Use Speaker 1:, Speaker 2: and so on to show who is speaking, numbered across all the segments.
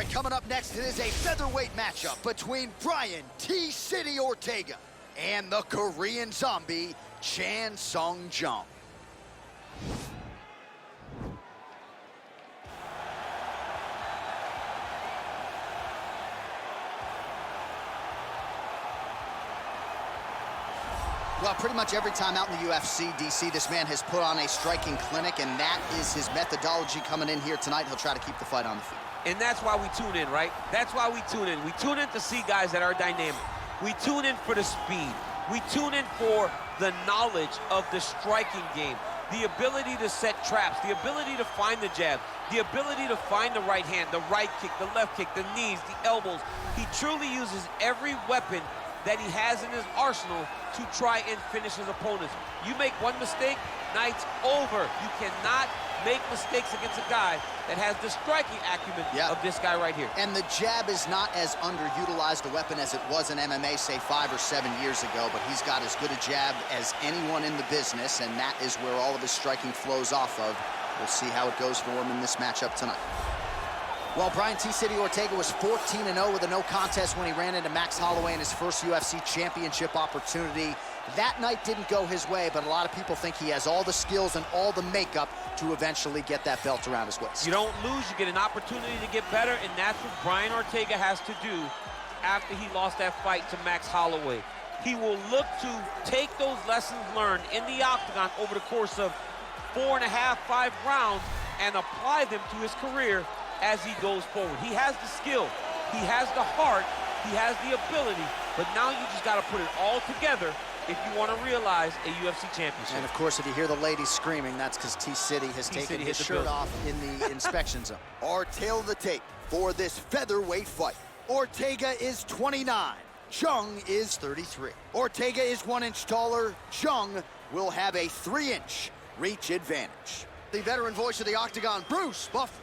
Speaker 1: right, coming up next, it is a featherweight matchup between Brian T-City Ortega and the Korean zombie, Chan Sung Jung. Well, pretty much every time out in the UFC, DC, this man has put on a striking clinic, and that is his methodology coming in here tonight. He'll try to keep the fight on the feet.
Speaker 2: And that's why we tune in, right? That's why we tune in. We tune in to see guys that are dynamic. We tune in for the speed. We tune in for the knowledge of the striking game, the ability to set traps, the ability to find the jab, the ability to find the right hand, the right kick, the left kick, the knees, the elbows. He truly uses every weapon that he has in his arsenal to try and finish his opponents. You make one mistake, night's over. You cannot make mistakes against a guy that has the striking acumen of this guy right here.
Speaker 1: And the jab is not as underutilized a weapon as it was in MMA, say 5 or 7 years ago, but he's got as good a jab as anyone in the business, and that is where all of his striking flows off of. We'll see how it goes for him in this matchup tonight. Well, Brian T-City Ortega was 14-0 with a no contest when he ran into Max Holloway in his first UFC championship opportunity. That night didn't go his way, but a lot of people think he has all the skills and all the makeup to eventually get that belt around his waist.
Speaker 2: You don't lose, you get an opportunity to get better, and that's what Brian Ortega has to do after he lost that fight to Max Holloway. He will look to take those lessons learned in the octagon over the course of 4.5, 5 rounds and apply them to his career as he goes forward. He has the skill, he has the heart, he has the ability, but now you just got to put it all together if you want to realize a UFC championship.
Speaker 1: And of course, if you hear the ladies screaming, that's because T-City has taken his shirt off in the inspection zone. Our tail of the tape for this featherweight fight. Ortega is 29, Jung is 33. Ortega is 1 inch taller, Jung will have a 3-inch reach advantage. The veteran voice of the octagon, Bruce Buffer.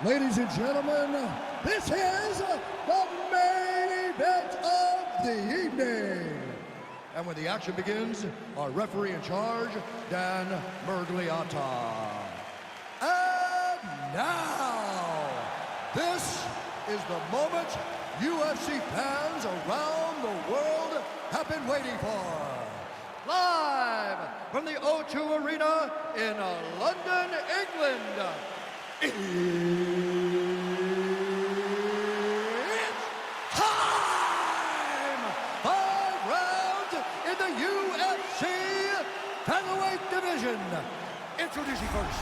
Speaker 3: Ladies and gentlemen, this is the main event of the evening. And when the action begins, our referee in charge, Dan Mergliata. And now, this is the moment UFC fans around the world have been waiting for. Live from the O2 Arena in London, England. It's time! 5 rounds in the UFC Featherweight division. Introducing first,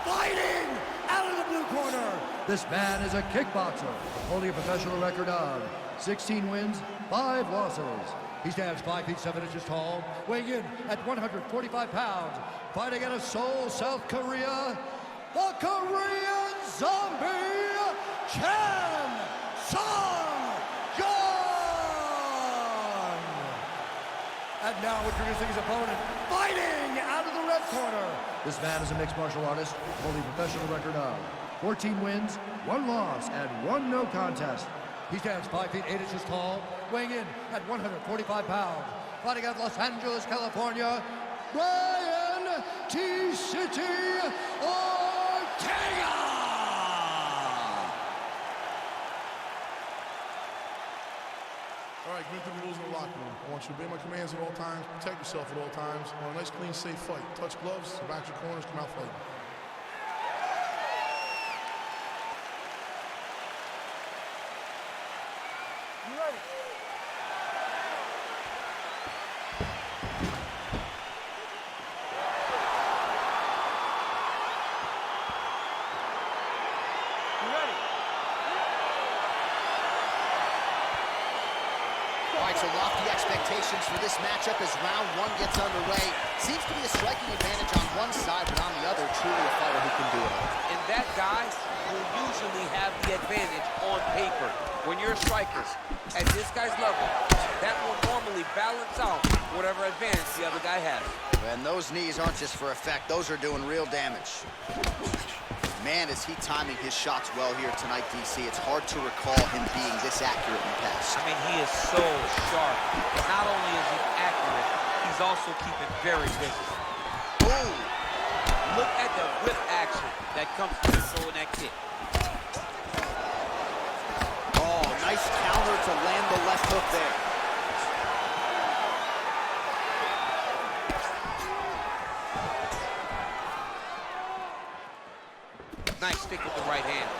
Speaker 3: fighting out of the blue corner. This man is a kickboxer, holding a professional record of 16 wins, 5 losses. He stands 5 feet 7 inches tall, weighing in at 145 pounds, fighting out of Seoul, South Korea, the Korean zombie, Chan Sung Jung. And now introducing his opponent, fighting out of the red corner. This man is a mixed martial artist, holding a professional record of 14 wins, 1 loss, and 1 no contest. He stands 5 feet 8 inches tall, weighing in at 145 pounds, fighting out of Los Angeles, California, Brian T-City Ortega!
Speaker 4: All right, going through the rules in the locker room. I want you to obey my commands at all times, protect yourself at all times. I want a nice, clean, safe fight. Touch gloves, back your corners, come out fighting.
Speaker 3: You ready?
Speaker 1: All right, so lofty expectations for this matchup as round 1 gets underway. Seems to be a striking advantage on one side, but on the other, truly a fighter who can do it all.
Speaker 2: And that guy will usually have the advantage on paper. When you're strikers at this guy's level, that will normally balance out whatever advantage the other guy has.
Speaker 1: And those knees aren't just for effect, those are doing real damage. Man, is he timing his shots well here tonight, DC. It's hard to recall him being this accurate in the past.
Speaker 2: I mean, he is so sharp. Not only is he accurate, he's also keeping very busy. Ooh! Look at the whip action that comes through throwing that kick. perfect with the right hand.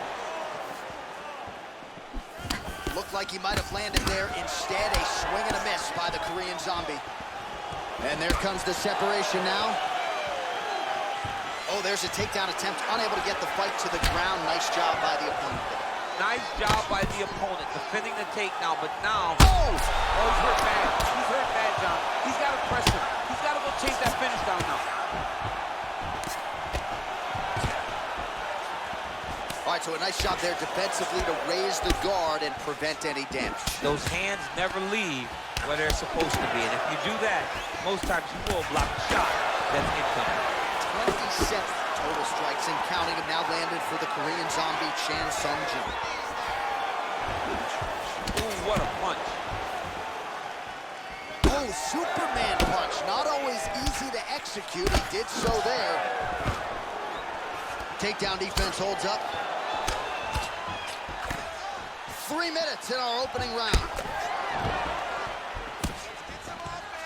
Speaker 1: Looked like he might have landed there. Instead, a swing and a miss by the Korean Zombie. And there comes the separation now. Oh, there's a takedown attempt. Unable to get the fight to the ground. Nice job by the opponent there.
Speaker 2: Nice job by the opponent, defending the takedown, but now...
Speaker 1: Oh!
Speaker 2: Oh, he's hurt bad. He's hurt bad, John. He's got to press him. He's got to go chase that finish down now.
Speaker 1: All right, so a nice job there defensively to raise the guard and prevent any damage.
Speaker 2: Those hands never leave where they're supposed to be, and if you do that, most times you will block a shot that's incoming.
Speaker 1: 27 total strikes and counting have now landed for the Korean Zombie, Chan Sung Jung.
Speaker 2: Ooh, what a punch.
Speaker 1: Oh, Superman punch. Not always easy to execute. He did so there. Takedown defense holds up. 3 minutes in our opening round.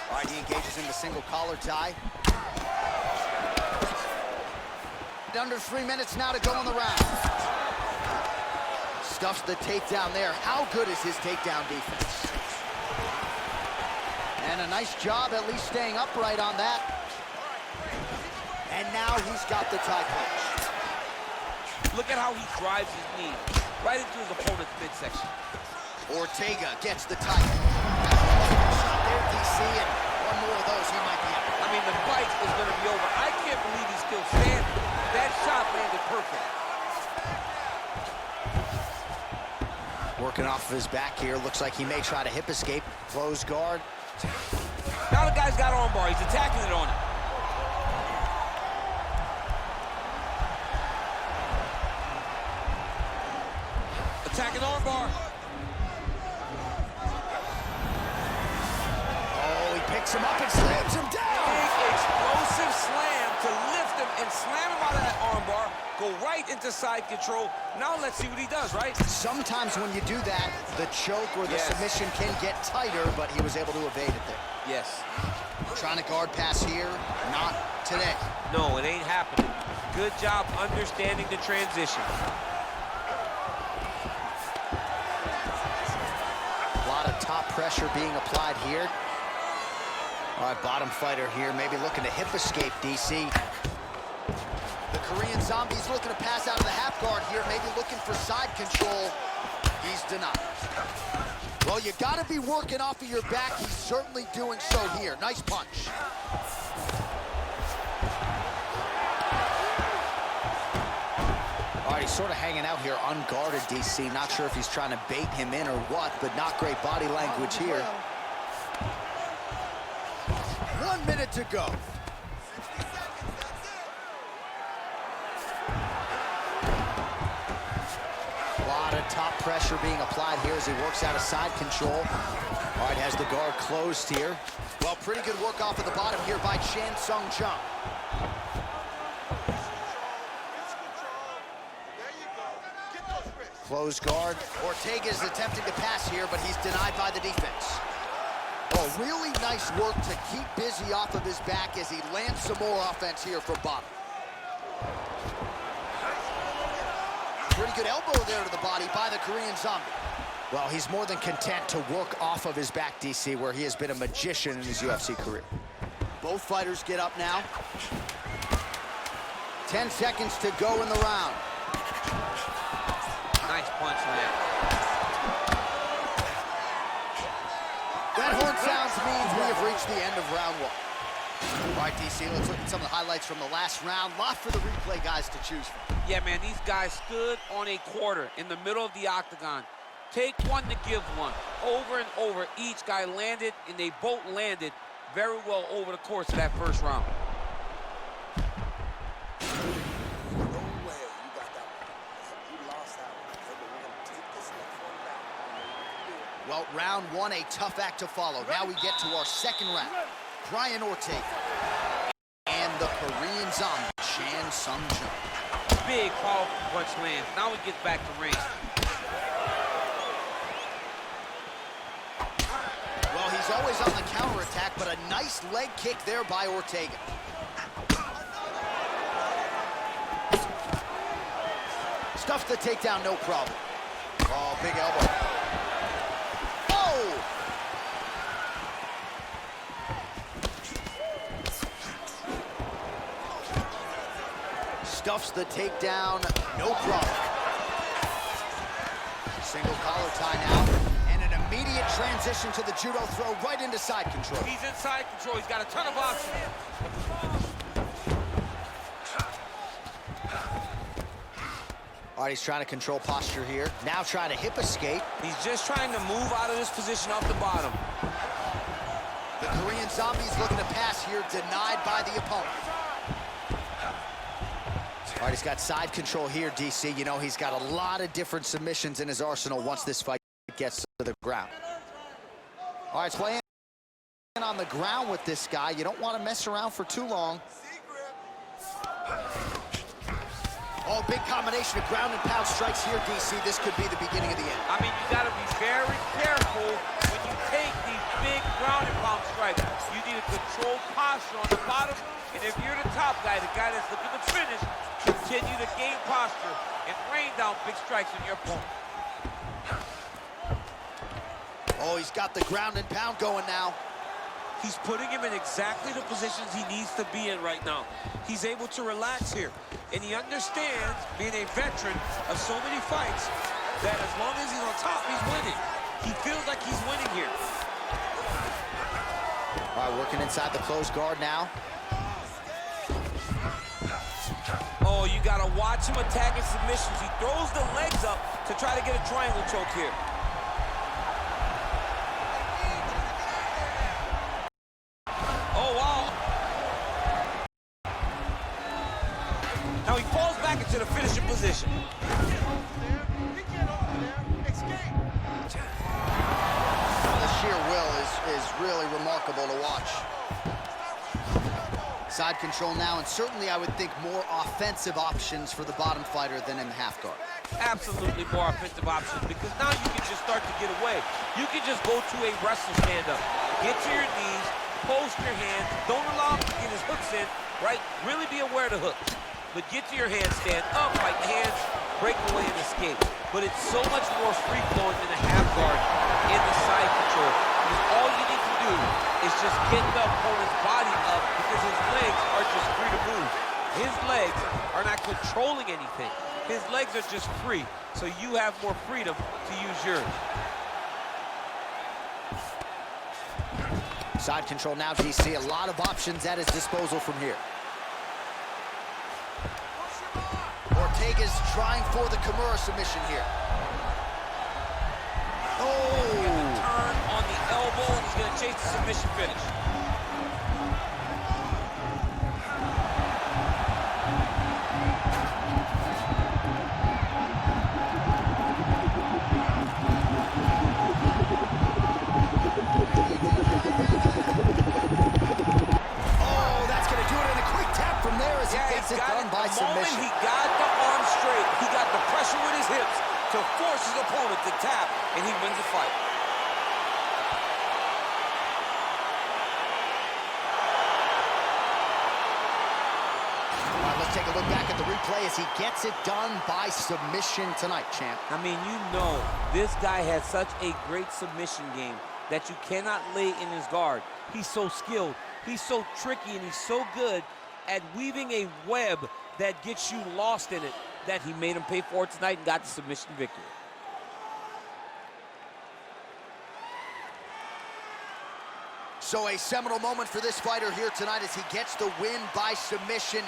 Speaker 1: All right, he engages in the single collar tie. Under 3 minutes now to go in the round. Stuffs the takedown there. How good is his takedown defense? And a nice job at least staying upright on that. And now he's got the tie clinch.
Speaker 2: Look at how he drives his knee right into his opponent's midsection.
Speaker 1: Ortega gets the tie. Shot there, DC, and one more of those, he might be out.
Speaker 2: I mean, the fight is going to be over. I can't believe he's still standing. That shot landed perfect.
Speaker 1: Working off of his back here. Looks like he may try to hip escape. Close guard.
Speaker 2: Now the guy's got arm bar. He's attacking it on him. Attacking arm bar.
Speaker 1: Oh, he picks him up and slams him down.
Speaker 2: Big explosive slam to lift him and slam him out of that arm bar. Go right into side control. Now let's see what he does, right?
Speaker 1: Sometimes when you do that, the choke or the submission can get tighter, but he was able to evade it there.
Speaker 2: Yes.
Speaker 1: Trying to guard pass here. Not today.
Speaker 2: No, it ain't happening. Good job understanding the transition.
Speaker 1: A lot of top pressure being applied here. All right, bottom fighter here, maybe looking to hip escape, DC. The Korean Zombie's looking to pass out of the half guard here, maybe looking for side control. He's denied. Well, you gotta be working off of your back. He's certainly doing so here. Nice punch. All right, he's sort of hanging out here unguarded, DC. Not sure if he's trying to bait him in or what, but not great body language here. 1 minute to go. A lot of top pressure being applied here as he works out of side control. All right, has the guard closed here. Well, pretty good work off of the bottom here by Chan Sung Jung. Close guard. Ortega is attempting to pass here, but he's denied by the defense. Oh, really nice work to keep busy off of his back as he lands some more offense here from bottom. Pretty good elbow there to the body by the Korean Zombie. Well, he's more than content to work off of his back, DC, where he has been a magician in his UFC career. Both fighters get up now. 10 seconds to go in the round.
Speaker 2: Nice punch there.
Speaker 1: That horn sounds means we have reached the end of round one. All right, DC, let's look at some of the highlights from the last round. Lot for the replay guys to choose from.
Speaker 2: Yeah, man, these guys stood on a quarter in the middle of the octagon. Take one to give one. Over and over, each guy landed, and they both landed very well over the course of that first round.
Speaker 1: Well, round one, a tough act to follow. Now we get to our second round. Brian Ortega and the Korean Zombie, Chan Sung Jung.
Speaker 2: Big, powerful punch lands. Now we get back to range.
Speaker 1: Well, he's always on the counterattack, but a nice leg kick there by Ortega. Stuffs the takedown, no problem. Oh, big elbow. Oh! Stuffs the takedown, no problem. Single collar tie now, and an immediate transition to the judo throw right into side control.
Speaker 2: He's in side control. He's got a ton of options.
Speaker 1: All right, he's trying to control posture here. Now trying to hip escape.
Speaker 2: He's just trying to move out of this position off the bottom.
Speaker 1: The Korean Zombie's looking to pass here, denied by the opponent. All right, he's got side control here, DC. You know, he's got a lot of different submissions in his arsenal once this fight gets to the ground. All right, it's playing on the ground with this guy. You don't want to mess around for too long. Oh, big combination of ground and pound strikes here, DC. This could be the beginning of the end.
Speaker 2: I mean, you got to be very careful when you take these big ground and pound strikes. You need a controlled posture on the bottom, and if you're the top guy, the guy that's looking to finish, continue to gain posture and rain down big strikes on your opponent.
Speaker 1: Oh, he's got the ground and pound going now.
Speaker 2: He's putting him in exactly the positions he needs to be in right now. He's able to relax here. And he understands, being a veteran of so many fights, that as long as he's on top, he's winning. He feels like he's winning here.
Speaker 1: All right, working inside the closed guard now.
Speaker 2: Oh, you got to watch him attacking submissions. He throws the legs up to try to get a triangle choke here. Now he falls back into the finishing position.
Speaker 1: The sheer will is really remarkable to watch. Side control now, and certainly I would think more offensive options for the bottom fighter than in the half guard.
Speaker 2: Absolutely more offensive options, because now you can just start to get away. You can just go to a wrestle stand-up. Get to your knees, post your hands, don't allow him to get his hooks in, right? Really be aware of the hooks. But get to your handstand, up, like hands, break away and escape. But it's so much more free-flowing than a half guard in the side control. Because all you need to do is just get the opponent's body up, because his legs are just free to move. His legs are not controlling anything. His legs are just free, so you have more freedom to use yours.
Speaker 1: Side control now, DC. A lot of options at his disposal from here. Ortega's trying for the Kimura submission here. Oh!
Speaker 2: Turn on the elbow, and he's going to chase the submission finish.
Speaker 1: Oh, that's going to do it in a quick tap from there as he gets it done by submission.
Speaker 2: He got the arm straight. He got the pressure with his hips to force his opponent to tap, and he wins the fight.
Speaker 1: All right, let's take a look back at the replay as he gets it done by submission tonight, champ.
Speaker 2: I mean, you know, this guy has such a great submission game that you cannot lay in his guard. He's so skilled. He's so tricky, and he's so good at weaving a web that gets you lost in it, that he made him pay for it tonight and got the submission victory.
Speaker 1: So a seminal moment for this fighter here tonight as he gets the win by submission.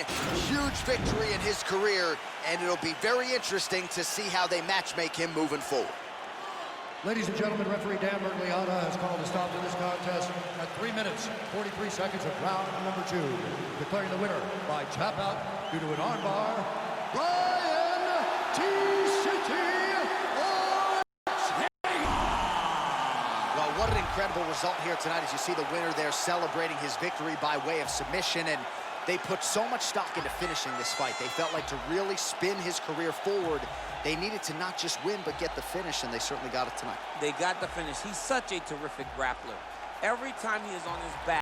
Speaker 1: Huge victory in his career, and it'll be very interesting to see how they matchmake him moving forward.
Speaker 3: Ladies and gentlemen, referee Dan Mergliata has called a stop to this contest at 3 minutes, 43 seconds of round number 2. Declaring the winner by tap out due to an armbar, Ryan T-City Ortega.
Speaker 1: Well, what an incredible result here tonight as you see the winner there celebrating his victory by way of submission, and they put so much stock into finishing this fight. They felt like to really spin his career forward, they needed to not just win, but get the finish, and they certainly got it tonight.
Speaker 2: They got the finish. He's such a terrific grappler. Every time he is on his back,